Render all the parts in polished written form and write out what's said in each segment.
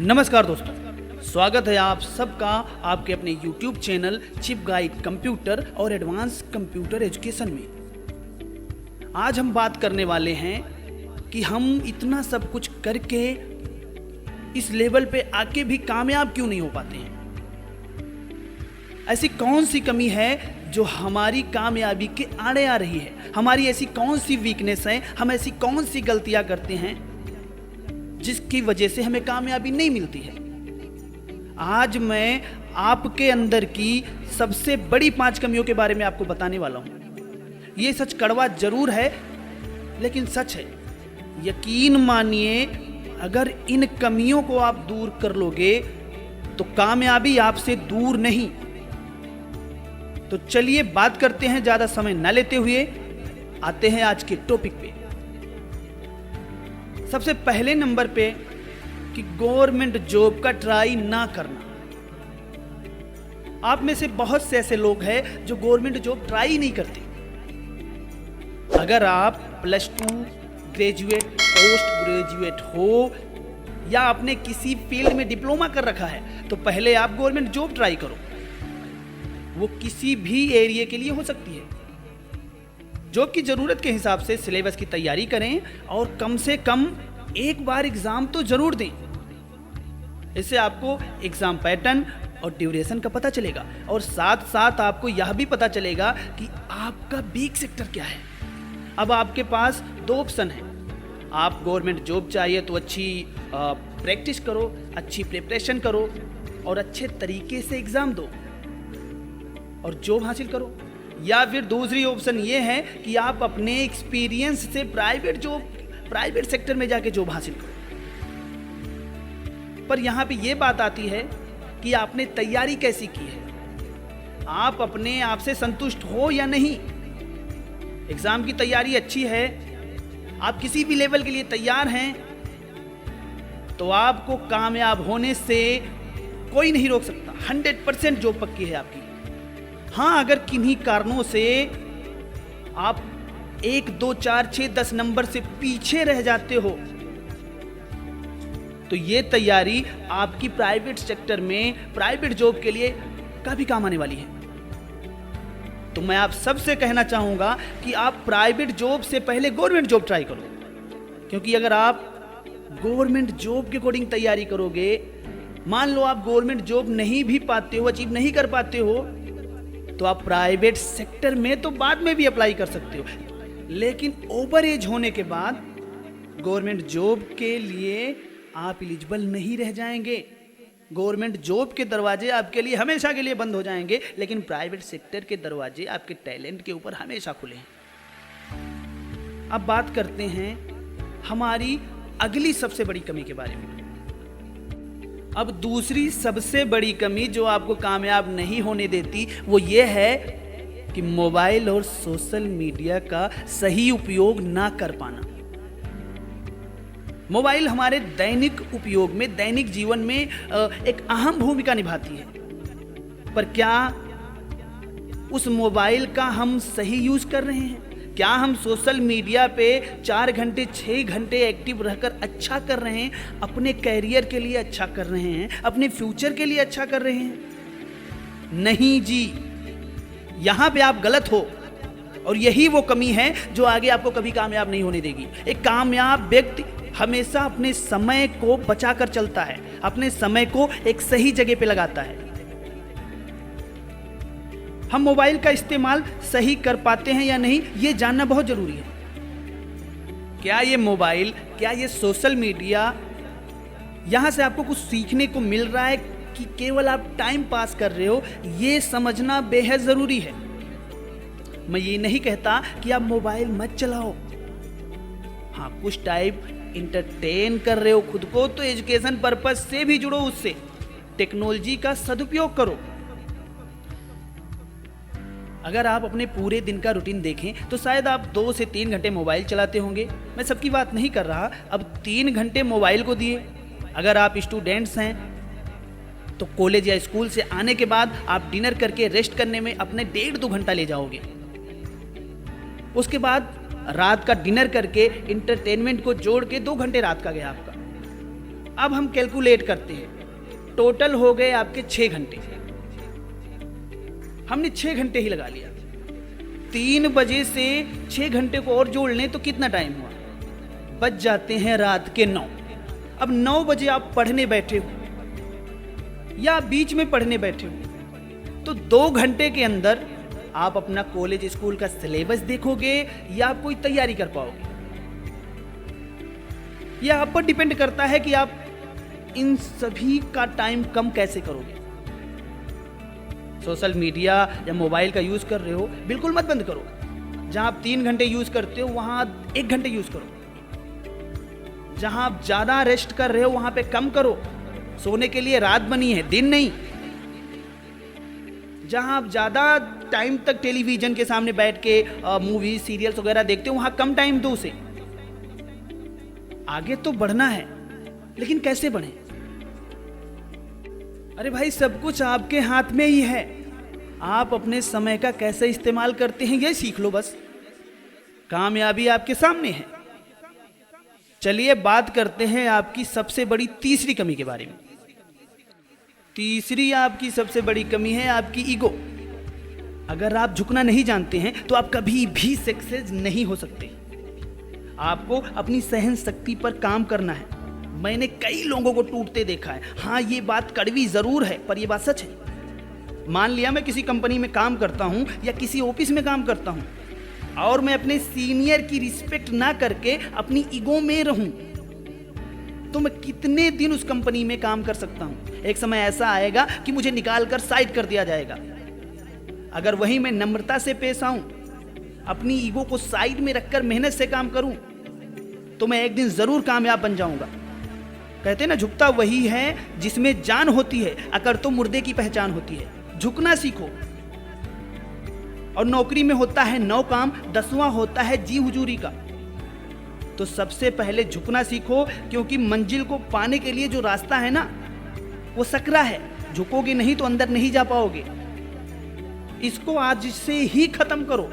नमस्कार दोस्तों, स्वागत है आप सबका आपके अपने YouTube channel chip guide computer और एडवांस कंप्यूटर एजुकेशन में। आज हम बात करने वाले हैं कि हम इतना सब कुछ करके इस लेवल पे आके भी कामयाब क्यों नहीं हो पाते हैं। ऐसी कौन सी कमी है जो हमारी कामयाबी के आड़े आ रही है, हमारी ऐसी कौन सी वीकनेस है, हम ऐसी कौन सी गलतियां करते हैं जिसकी वजह से हमें कामयाबी नहीं मिलती है। आज मैं आपके अंदर की सबसे बड़ी 5 कमियों के बारे में आपको बताने वाला हूं। ये सच कड़वा जरूर है, लेकिन सच है। यकीन मानिए, अगर इन कमियों को आप दूर कर लोगे तो कामयाबी आपसे दूर नहीं। तो चलिए बात करते हैं, ज्यादा समय न लेते हुए आते हैं आज के टॉपिक पे। सबसे पहले नंबर पे कि गवर्नमेंट जॉब का ट्राई ना करना। आप में से बहुत से ऐसे लोग हैं जो गवर्नमेंट जॉब ट्राई नहीं करते। अगर आप +2 ग्रेजुएट, पोस्ट ग्रेजुएट हो या आपने किसी फील्ड में डिप्लोमा कर रखा है तो पहले आप गवर्नमेंट जॉब ट्राई करो। वो किसी भी एरिया के लिए हो सकती है। जॉब की जरूरत के हिसाब से सिलेबस की तैयारी करें और कम से कम एक बार एग्जाम तो जरूर दें। इससे आपको एग्जाम पैटर्न और ड्यूरेशन का पता चलेगा और साथ साथ आपको यह भी पता चलेगा कि आपका वीक सेक्टर क्या है। अब आपके पास 2 ऑप्शन है। आप गवर्नमेंट जॉब चाहिए तो अच्छी प्रैक्टिस करो, अच्छी प्रिपरेशन करो और अच्छे तरीके से एग्जाम दो और जॉब हासिल करो। या फिर दूसरी ऑप्शन ये है कि आप अपने एक्सपीरियंस से प्राइवेट सेक्टर में जाके जॉब हासिल करो। पर यहां पे ये बात आती है कि आपने तैयारी कैसी की है, आप अपने आप से संतुष्ट हो या नहीं। एग्जाम की तैयारी अच्छी है, आप किसी भी लेवल के लिए तैयार हैं, तो आपको कामयाब होने से कोई नहीं रोक सकता। 100% जॉब पक्की है आपकी। हाँ, अगर किन्हीं कारणों से आप 1, 2, 4, 6, 10 नंबर से पीछे रह जाते हो तो ये तैयारी आपकी प्राइवेट सेक्टर में प्राइवेट जॉब के लिए काफी काम आने वाली है। तो मैं आप सबसे कहना चाहूंगा कि आप प्राइवेट जॉब से पहले गवर्नमेंट जॉब ट्राई करो, क्योंकि अगर आप गवर्नमेंट जॉब के अकॉर्डिंग तैयारी करोगे, मान लो आप गवर्नमेंट जॉब नहीं भी पाते हो, अचीव नहीं कर पाते हो, तो आप प्राइवेट सेक्टर में तो बाद में भी अप्लाई कर सकते हो, लेकिन ओवर एज होने के बाद गवर्नमेंट जॉब के लिए आप एलिजिबल नहीं रह जाएंगे। गवर्नमेंट जॉब के दरवाजे आपके लिए हमेशा के लिए बंद हो जाएंगे, लेकिन प्राइवेट सेक्टर के दरवाजे आपके टैलेंट के ऊपर हमेशा खुले हैं। अब बात करते हैं हमारी अगली सबसे बड़ी कमी के बारे में। अब दूसरी सबसे बड़ी कमी जो आपको कामयाब नहीं होने देती वो ये है कि मोबाइल और सोशल मीडिया का सही उपयोग ना कर पाना। मोबाइल हमारे दैनिक उपयोग में, दैनिक जीवन में एक अहम भूमिका निभाती है, पर क्या उस मोबाइल का हम सही यूज कर रहे हैं? क्या हम सोशल मीडिया पे 4 घंटे 6 घंटे एक्टिव रहकर अच्छा कर रहे हैं, अपने कैरियर के लिए अच्छा कर रहे हैं, अपने फ्यूचर के लिए अच्छा कर रहे हैं? नहीं जी, यहां पे आप गलत हो और यही वो कमी है जो आगे आपको कभी कामयाब नहीं होने देगी। एक कामयाब व्यक्ति हमेशा अपने समय को बचाकर चलता है, अपने समय को एक सही जगह पे लगाता है। हम मोबाइल का इस्तेमाल सही कर पाते हैं या नहीं, ये जानना बहुत जरूरी है। क्या ये मोबाइल, क्या ये सोशल मीडिया, यहां से आपको कुछ सीखने को मिल रहा है कि केवल आप टाइम पास कर रहे हो, ये समझना बेहद जरूरी है। मैं ये नहीं कहता कि आप मोबाइल मत चलाओ। हाँ, कुछ टाइम इंटरटेन कर रहे हो खुद को तो एजुकेशन पर्पस से भी जुड़ो, उससे टेक्नोलॉजी का सदुपयोग करो। अगर आप अपने पूरे दिन का रूटीन देखें तो शायद आप 2 से 3 घंटे मोबाइल चलाते होंगे। मैं सबकी बात नहीं कर रहा। अब 3 घंटे मोबाइल को दिए। अगर आप स्टूडेंट्स हैं तो कॉलेज या स्कूल से आने के बाद आप डिनर करके रेस्ट करने में अपने 1.5-2 घंटा ले जाओगे। उसके बाद रात का डिनर करके इंटरटेनमेंट को जोड़ के 2 घंटे रात का गया आपका। अब हम कैलकुलेट करते हैं, टोटल हो गए आपके 6 घंटे। हमने 6 घंटे ही लगा लिया, 3 बजे से 6 घंटे को और जोड़ लें तो कितना टाइम हुआ, बज जाते हैं रात के 9। अब 9 बजे आप पढ़ने बैठे हो या बीच में पढ़ने बैठे हो, तो 2 घंटे के अंदर आप अपना कॉलेज स्कूल का सिलेबस देखोगे या आप कोई तैयारी कर पाओगे। यह आप पर डिपेंड करता है कि आप इन सभी का टाइम कम कैसे करोगे। सोशल मीडिया या मोबाइल का यूज कर रहे हो, बिल्कुल मत बंद करो। जहां आप 3 घंटे यूज करते हो वहां 1 घंटे यूज करो। जहां आप ज्यादा रेस्ट कर रहे हो वहां पे कम करो। सोने के लिए रात बनी है, दिन नहीं। जहां आप ज्यादा टाइम तक टेलीविजन के सामने बैठ के मूवी सीरियल्स वगैरह देखते हो वहां कम टाइम दो उसे। आगे तो बढ़ना है, लेकिन कैसे बढ़े? अरे भाई, सब कुछ आपके हाथ में ही है। आप अपने समय का कैसे इस्तेमाल करते हैं ये सीख लो बस। कामयाबी आपके सामने है। चलिए बात करते हैं आपकी सबसे बड़ी तीसरी कमी के बारे में। तीसरी आपकी सबसे बड़ी कमी है आपकी ईगो। अगर आप झुकना नहीं जानते हैं तो आप कभी भी सक्सेस नहीं हो सकते। आपको अपनी सहन शक्ति पर काम करना है। मैंने कई लोगों को टूटते देखा है। हाँ, ये बात कड़वी जरूर है, पर ये बात सच है। मान लिया मैं किसी कंपनी में काम करता हूं या किसी ऑफिस में काम करता हूं और मैं अपने सीनियर की रिस्पेक्ट ना करके अपनी ईगो में रहूं, तो मैं कितने दिन उस कंपनी में काम कर सकता हूं? एक समय ऐसा आएगा कि मुझे निकाल कर साइड कर दिया जाएगा। अगर वहीं मैं नम्रता से पेश आऊं, अपनी ईगो को साइड में रखकर मेहनत से काम करूं, तो मैं एक दिन जरूर कामयाब बन जाऊंगा। कहते ना, झुकता वही है जिसमें जान होती है, अकर तो मुर्दे की पहचान होती है। झुकना सीखो। और नौकरी में होता है 9 काम, 10वां होता है जी हुजूरी का। तो सबसे पहले झुकना सीखो, क्योंकि मंजिल को पाने के लिए जो रास्ता है ना, वो सकरा है। झुकोगे नहीं तो अंदर नहीं जा पाओगे। इसको आज से ही खत्म करो।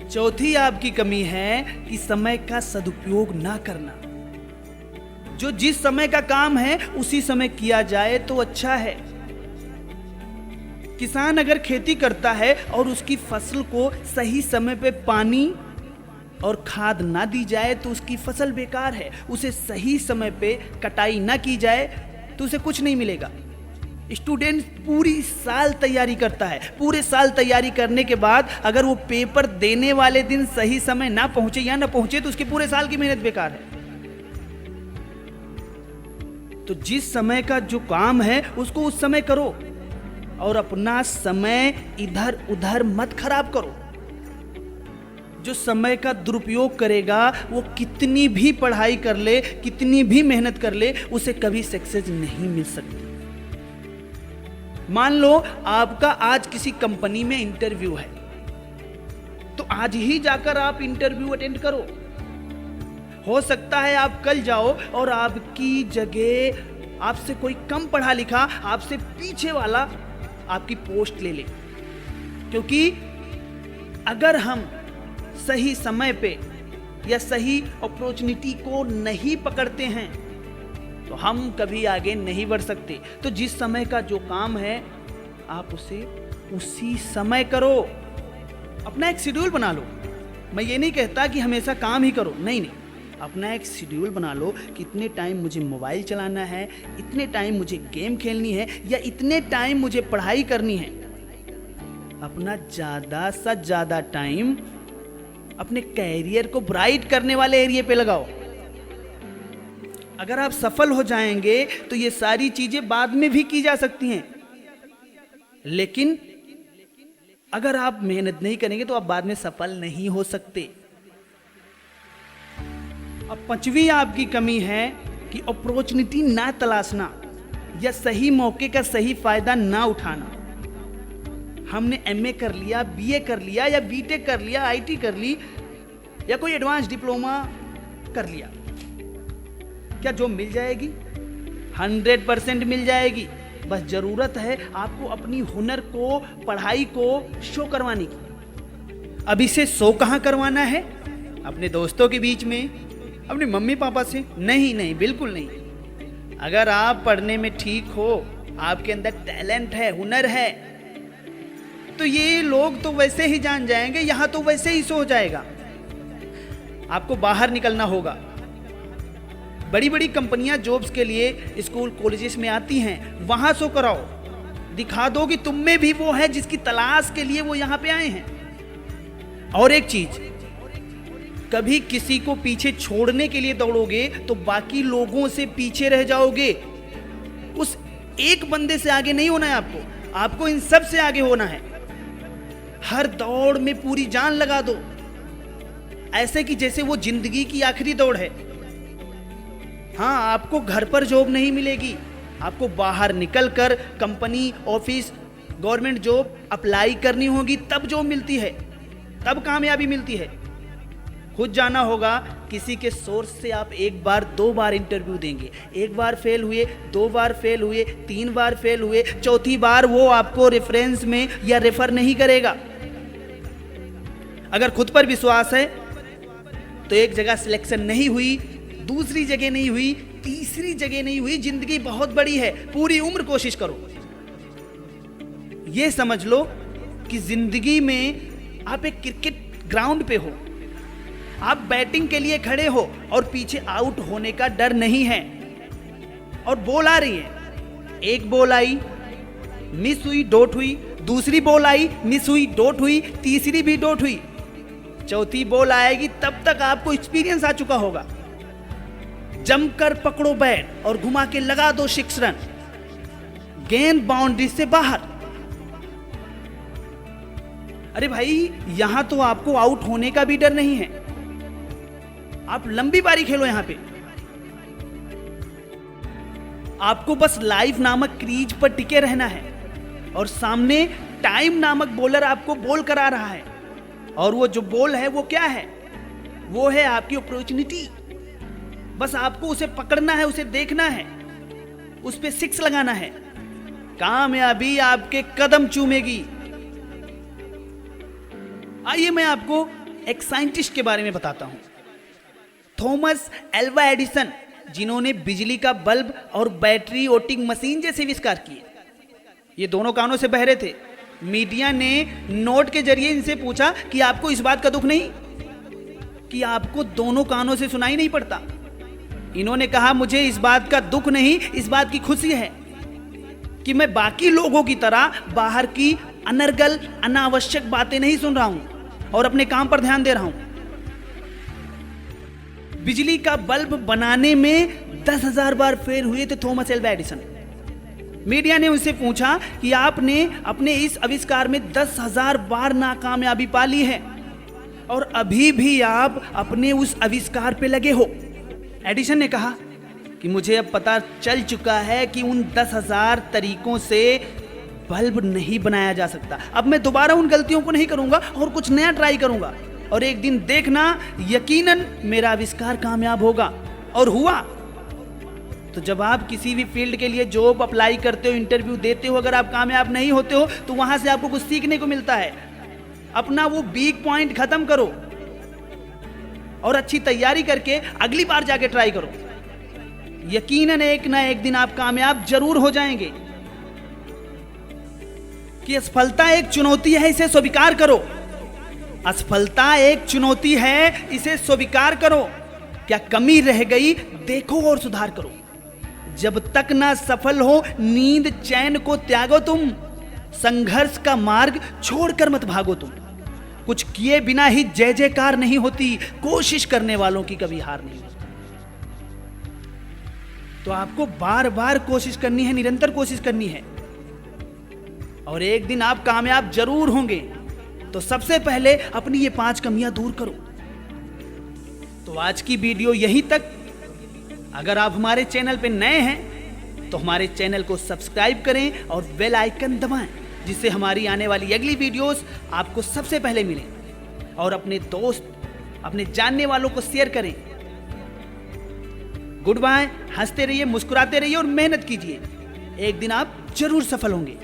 चौथी आपकी कमी है कि समय का सदुपयोग ना करना। जो जिस समय का काम है उसी समय किया जाए तो अच्छा है। किसान अगर खेती करता है और उसकी फसल को सही समय पे पानी और खाद ना दी जाए तो उसकी फसल बेकार है। उसे सही समय पे कटाई ना की जाए तो उसे कुछ नहीं मिलेगा। स्टूडेंट पूरी साल तैयारी करता है, पूरे साल तैयारी करने के बाद अगर वो पेपर देने वाले दिन सही समय ना पहुंचे या ना पहुंचे तो उसके पूरे साल की मेहनत बेकार है। तो जिस समय का जो काम है उसको उस समय करो और अपना समय इधर उधर मत खराब करो। जो समय का दुरुपयोग करेगा वो कितनी भी पढ़ाई कर ले, कितनी भी मेहनत कर ले, उसे कभी सक्सेस नहीं मिल सकती। मान लो आपका आज किसी कंपनी में इंटरव्यू है, तो आज ही जाकर आप इंटरव्यू अटेंड करो। हो सकता है आप कल जाओ और आपकी जगह आपसे कोई कम पढ़ा लिखा, आपसे पीछे वाला आपकी पोस्ट ले ले। क्योंकि अगर हम सही समय पे या सही अपॉर्चुनिटी को नहीं पकड़ते हैं तो हम कभी आगे नहीं बढ़ सकते। तो जिस समय का जो काम है आप उसे उसी समय करो। अपना एक शेड्यूल बना लो। मैं ये नहीं कहता कि हमेशा काम ही करो, नहीं नहीं, अपना एक शेड्यूल बना लो कि इतने टाइम मुझे मोबाइल चलाना है, इतने टाइम मुझे गेम खेलनी है या इतने टाइम मुझे पढ़ाई करनी है। अपना ज़्यादा से ज़्यादा टाइम अपने कैरियर को ब्राइट करने वाले एरिया पे लगाओ। अगर आप सफल हो जाएंगे तो ये सारी चीजें बाद में भी की जा सकती हैं, लेकिन अगर आप मेहनत नहीं करेंगे तो आप बाद में सफल नहीं हो सकते। अब 5वीं आपकी कमी है कि अपॉर्चुनिटी ना तलाशना या सही मौके का सही फायदा ना उठाना। हमने एमए कर लिया, बीए कर लिया या बीटेक कर लिया, आईटी कर ली या कोई एडवांस डिप्लोमा कर लिया, क्या जॉब मिल जाएगी? 100% मिल जाएगी। बस जरूरत है आपको अपनी हुनर को, पढ़ाई को शो करवाने की। अब इसे शो कहाँ करवाना है? अपने दोस्तों के बीच में, अपने मम्मी पापा से? नहीं नहीं, बिल्कुल नहीं। अगर आप पढ़ने में ठीक हो, आपके अंदर टैलेंट है, हुनर है, तो ये लोग तो वैसे ही जान जाएंगे, यहां तो वैसे ही सो जाएगा। आपको बाहर निकलना होगा। बड़ी बड़ी कंपनियां जॉब्स के लिए स्कूल कॉलेजेस में आती हैं, वहां सो कराओ, दिखा दो कि तुम में भी वो है जिसकी तलाश के लिए वो यहां पे आए हैं। और एक चीज, कभी किसी को पीछे छोड़ने के लिए दौड़ोगे तो बाकी लोगों से पीछे रह जाओगे। उस एक बंदे से आगे नहीं होना है आपको इन सब से आगे होना है। हर दौड़ में पूरी जान लगा दो, ऐसे कि जैसे वो जिंदगी की आखिरी दौड़ है। हाँ, आपको घर पर जॉब नहीं मिलेगी, आपको बाहर निकलकर company, office, government job apply करनी होगी, तब जॉब मिलती है, तब कामयाबी मिलती है। खुद जाना होगा। किसी के सोर्स से आप एक बार 2 बार इंटरव्यू देंगे, एक बार फेल हुए, 2 बार फेल हुए, 3 बार फेल हुए, चौथी बार वो आपको रेफरेंस में या रेफर नहीं करेगा। अगर खुद पर विश्वास है तो एक जगह सिलेक्शन नहीं हुई, दूसरी जगह नहीं हुई, तीसरी जगह नहीं हुई, जिंदगी बहुत बड़ी है, पूरी उम्र कोशिश करो। यह समझ लो कि जिंदगी में आप एक क्रिकेट ग्राउंड पे हो, आप बैटिंग के लिए खड़े हो और पीछे आउट होने का डर नहीं है। और बॉल आ रही है, एक बॉल आई, मिस हुई, डॉट हुई, दूसरी बॉल आई, मिस हुई, डॉट हुई, तीसरी भी डॉट हुई, चौथी बॉल आएगी, तब तक आपको एक्सपीरियंस आ चुका होगा। जमकर पकड़ो बैट और घुमा के लगा दो 6 रन, गेंद बाउंड्री से बाहर। अरे भाई, यहां तो आपको आउट होने का भी डर नहीं है, आप लंबी पारी खेलो। यहां पे आपको बस लाइफ नामक क्रीज पर टिके रहना है और सामने टाइम नामक बॉलर आपको बॉल करा रहा है, और वो जो बॉल है वो क्या है? वो है आपकी अपॉर्चुनिटी। बस आपको उसे पकड़ना है, उसे देखना है, उस पे 6 लगाना है, कामयाबी आपके कदम चूमेगी। आइए मैं आपको एक साइंटिस्ट के बारे में बताता हूं, थॉमस एल्वा एडिसन, जिन्होंने बिजली का बल्ब और बैटरी वोटिंग मशीन जैसे आविष्कार किए। ये दोनों कानों से बहरे थे। मीडिया ने नोट के जरिए इनसे पूछा कि आपको इस बात का दुख नहीं कि आपको दोनों कानों से सुनाई नहीं पड़ता? इन्होंने कहा, मुझे इस बात का दुख नहीं, इस बात की खुशी है कि मैं बाकी लोगों की तरह बाहर की अनर्गल, अनावश्यक बातें नहीं सुन रहा हूं और अपने काम पर ध्यान दे रहा हूं। बिजली का बल्ब बनाने में 10,000 बार फेल हुए थे थॉमस एल्वा एडिसन। मीडिया ने उनसे पूछा कि आपने अपने इस आविष्कार में 10,000 बार नाकामयाबी पा ली है और अभी भी आप अपने उस आविष्कार पे लगे हो। एडिसन ने कहा कि मुझे अब पता चल चुका है कि उन 10,000 तरीकों से बल्ब नहीं बनाया जा सकता। अब मैं दोबारा उन गलतियों को नहीं करूंगा और कुछ नया ट्राई करूंगा, और एक दिन देखना, यकीनन मेरा आविष्कार कामयाब होगा। और हुआ। तो जब आप किसी भी फील्ड के लिए जॉब अप्लाई करते हो, इंटरव्यू देते हो, अगर आप कामयाब नहीं होते हो तो वहां से आपको कुछ सीखने को मिलता है। अपना वो वीक पॉइंट खत्म करो और अच्छी तैयारी करके अगली बार जाके ट्राई करो। यकीनन एक ना एक दिन आप कामयाब जरूर हो जाएंगे। कि असफलता एक चुनौती है, इसे स्वीकार करो। असफलता एक चुनौती है, इसे स्वीकार करो। क्या कमी रह गई, देखो और सुधार करो। जब तक ना सफल हो, नींद चैन को त्यागो तुम। संघर्ष का मार्ग छोड़कर मत भागो तुम। कुछ किए बिना ही जय जयकार नहीं होती, कोशिश करने वालों की कभी हार नहीं होती। तो आपको बार बार कोशिश करनी है, निरंतर कोशिश करनी है, और एक दिन आप कामयाब जरूर होंगे। तो सबसे पहले अपनी ये 5 कमियां दूर करो। तो आज की वीडियो यहीं तक। अगर आप हमारे चैनल पे नए हैं तो हमारे चैनल को सब्सक्राइब करें और बेल आइकन दबाएं, जिससे हमारी आने वाली अगली वीडियोस आपको सबसे पहले मिलें। और अपने दोस्त, अपने जानने वालों को शेयर करें। Good bye. हंसते रहिए, मुस्कुराते रहिए और मेहनत कीजिए। एक दिन आप जरूर सफल होंगे।